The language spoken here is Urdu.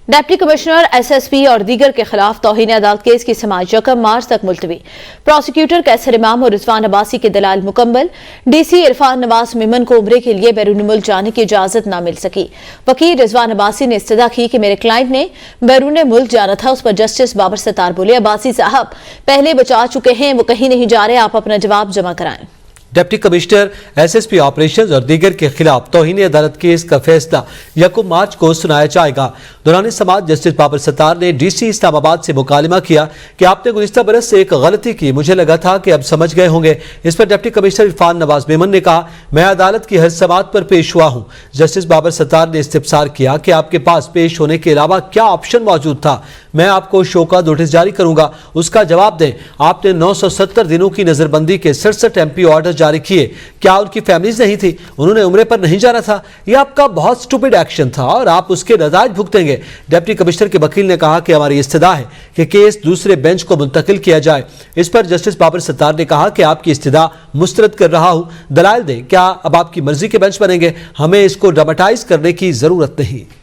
ڈپٹی کمشنر SSP اور دیگر کے خلاف توہین عدالت کیس کی سماعت 1 مارچ تک ملتوی۔ پروسیکیوٹر قیصر امام اور رضوان عباسی کے دلائل مکمل۔ DC عرفان نواز میمن کو عمرے کے لیے بیرون ملک جانے کی اجازت نہ مل سکی۔ وکیل رضوان عباسی نے استدعا کی کہ میرے کلائنٹ نے بیرون ملک جانا تھا۔ اس پر جسٹس بابر ستار بولے، عباسی صاحب پہلے بچا چکے ہیں، وہ کہیں نہیں جا رہے، آپ اپنا جواب جمع کرائیں۔ ڈپٹی کمشنر SSP آپریشنز اور دیگر کے خلاف توہین عدالت کیس کا فیصلہ 1 مارچ کو سنایا جائے گا۔ دوران سماعت جسٹس بابر ستار نے DC اسلام آباد سے مکالمہ کیا کہ آپ نے گزشتہ برس سے ایک غلطی کی، مجھے لگا تھا کہ اب سمجھ گئے ہوں گے۔ اس پر ڈپٹی کمشنر عرفان نواز میمن نے کہا، میں عدالت کی ہر سماعت پر پیش ہوا ہوں۔ جسٹس بابر ستار نے استفسار کیا کہ آپ کے پاس پیش ہونے کے علاوہ کیا آپشن موجود تھا؟ میں آپ کو شو کا نوٹس جاری کروں گا، اس کا جواب دیں۔ آپ نے 970 دنوں کی نظر بندی کے 67 MP آرڈر جاری کیے، کیا ان کی فیملیز نہیں تھی؟ انہوں نے عمرے پر نہیں جانا تھا؟ یہ آپ کا بہت سٹوپڈ ایکشن تھا اور آپ اس کے نتائج بھگتیں گے۔ ڈپٹی کمشنر کے وکیل نے کہا کہ ہماری استدعا ہے کہ کیس دوسرے بینچ کو منتقل کیا جائے۔ اس پر جسٹس بابر ستار نے کہا کہ آپ کی استدعا مسترد کر رہا ہوں، دلائل دیں۔ کیا اب آپ کی مرضی کے بینچ بنیں گے؟ ہمیں اس کو ڈراماٹائز کرنے کی ضرورت نہیں۔